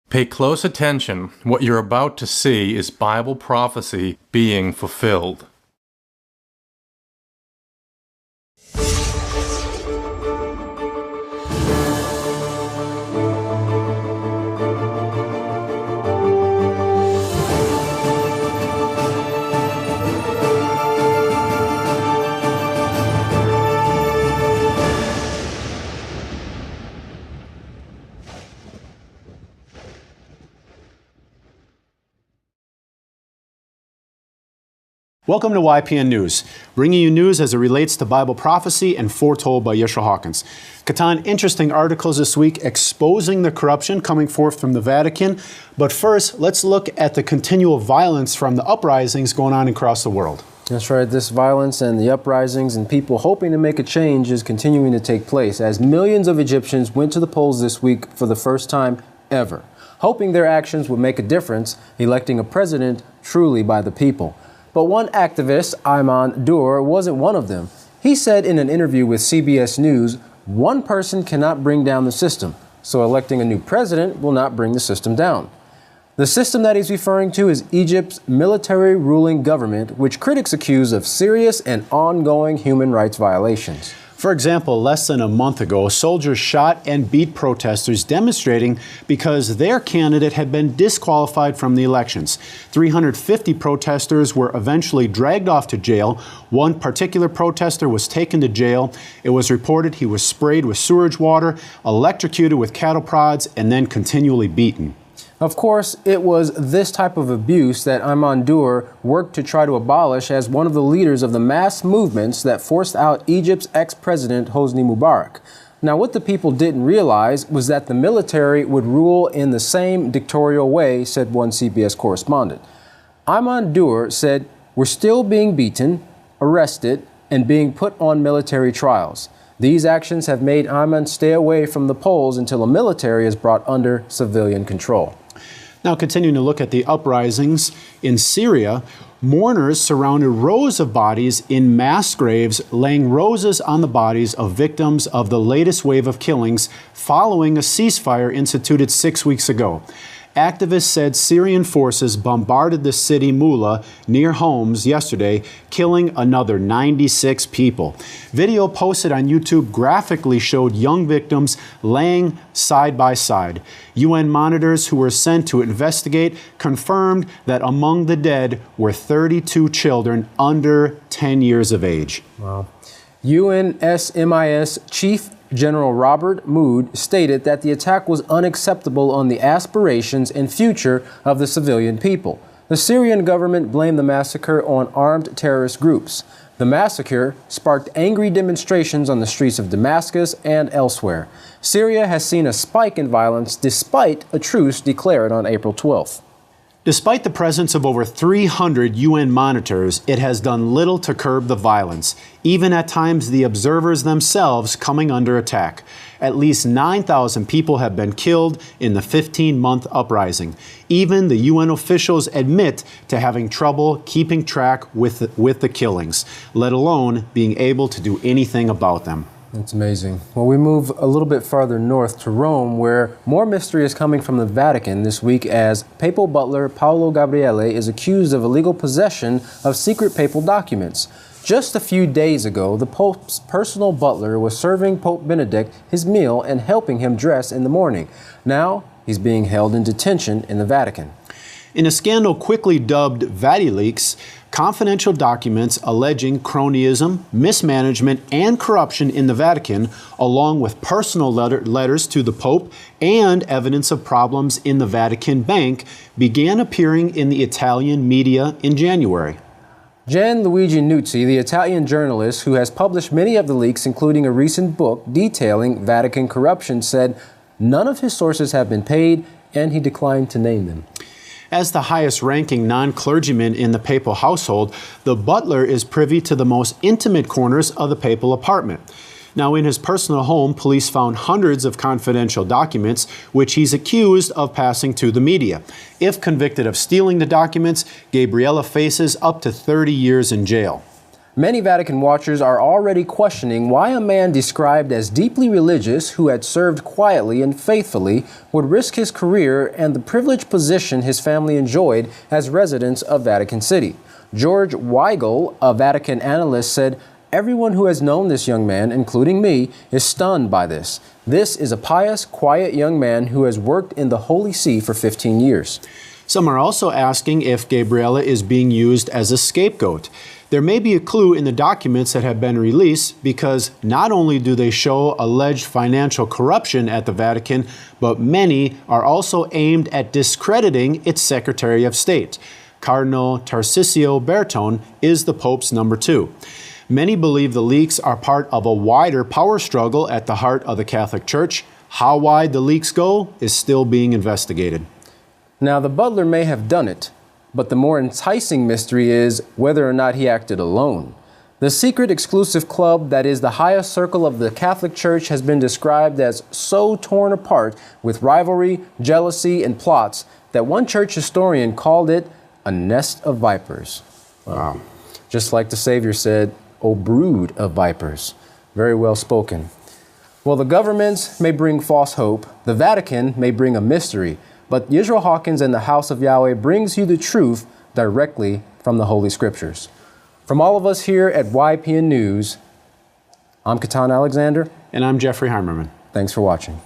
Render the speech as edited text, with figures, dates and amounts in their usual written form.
Pay close attention. What you're about to see is Bible prophecy being fulfilled. Welcome to YPN News, bringing you news as it relates to Bible prophecy and foretold by Yeshua Hawkins. Katan, interesting articles this week exposing the corruption coming forth from the Vatican. But first, let's look at the continual violence from the uprisings going on across the world. That's right. This violence and the uprisings and people hoping to make a change is continuing to take place as millions of Egyptians went to the polls this week for the first time ever, hoping their actions would make a difference, electing a president truly by the people. But one activist, Ayman Dur, wasn't one of them. He said in an interview with CBS News, one person cannot bring down the system, so electing a new president will not bring the system down. The system that he's referring to is Egypt's military ruling government, which critics accuse of serious and ongoing human rights violations. For example, less than a month ago, soldiers shot and beat protesters demonstrating because their candidate had been disqualified from the elections. 350 protesters were eventually dragged off to jail. One particular protester was taken to jail. It was reported he was sprayed with sewage water, electrocuted with cattle prods, and then continually beaten. Of course, it was this type of abuse that Ayman Dur worked to try to abolish as one of the leaders of the mass movements that forced out Egypt's ex-president Hosni Mubarak. Now, what the people didn't realize was that the military would rule in the same dictatorial way, said one CBS correspondent. Ayman Dur said, "We're still being beaten, arrested, and being put on military trials. These actions have made Ayman stay away from the polls until a military is brought under civilian control." Now, continuing to look at the uprisings in Syria, mourners surrounded rows of bodies in mass graves, laying roses on the bodies of victims of the latest wave of killings following a ceasefire instituted 6 weeks ago. Activists said Syrian forces bombarded the city Mula near Homs yesterday, killing another 96 people. Video posted on YouTube graphically showed young victims laying side by side. UN monitors who were sent to investigate confirmed that among the dead were 32 children under 10 years of age. Wow. UNSMIS Chief General Robert Mood stated that the attack was unacceptable on the aspirations and future of the civilian people. The Syrian government blamed the massacre on armed terrorist groups. The massacre sparked angry demonstrations on the streets of Damascus and elsewhere. Syria has seen a spike in violence despite a truce declared on April 12th. Despite the presence of over 300 UN monitors, it has done little to curb the violence, even at times the observers themselves coming under attack. At least 9,000 people have been killed in the 15-month uprising. Even the UN officials admit to having trouble keeping track with the killings, let alone being able to do anything about them. That's amazing. Well, we move a little bit farther north to Rome, where more mystery is coming from the Vatican this week as papal butler Paolo Gabriele is accused of illegal possession of secret papal documents. Just a few days ago, the Pope's personal butler was serving Pope Benedict his meal and helping him dress in the morning. Now, he's being held in detention in the Vatican. In a scandal quickly dubbed VatiLeaks, confidential documents alleging cronyism, mismanagement, and corruption in the Vatican, along with personal letters to the Pope and evidence of problems in the Vatican Bank, began appearing in the Italian media in January. Gianluigi Nuzzi, the Italian journalist who has published many of the leaks, including a recent book detailing Vatican corruption, said none of his sources have been paid, and he declined to name them. As the highest-ranking non-clergyman in the papal household, the butler is privy to the most intimate corners of the papal apartment. Now, in his personal home, police found hundreds of confidential documents, which he's accused of passing to the media. If convicted of stealing the documents, Gabriella faces up to 30 years in jail. Many Vatican watchers are already questioning why a man described as deeply religious who had served quietly and faithfully would risk his career and the privileged position his family enjoyed as residents of Vatican City. George Weigel, a Vatican analyst, said, "Everyone who has known this young man, including me, is stunned by this. This is a pious, quiet young man who has worked in the Holy See for 15 years. Some are also asking if Gabriella is being used as a scapegoat. There may be a clue in the documents that have been released because not only do they show alleged financial corruption at the Vatican, but many are also aimed at discrediting its Secretary of State. Cardinal Tarcisio Bertone is the Pope's number 2. Many believe the leaks are part of a wider power struggle at the heart of the Catholic Church. How wide the leaks go is still being investigated." Now, the butler may have done it, but the more enticing mystery is whether or not he acted alone. The secret exclusive club that is the highest circle of the Catholic Church has been described as so torn apart with rivalry, jealousy, and plots that one church historian called it a nest of vipers. Wow. Just like the Savior said, "O brood of vipers." Very well spoken. Well, the governments may bring false hope, the Vatican may bring a mystery, but Israel Hawkins and the House of Yahweh brings you the truth directly from the Holy Scriptures. From all of us here at YPN News, I'm Katan Alexander. And I'm Jeffrey Heimerman. Thanks for watching.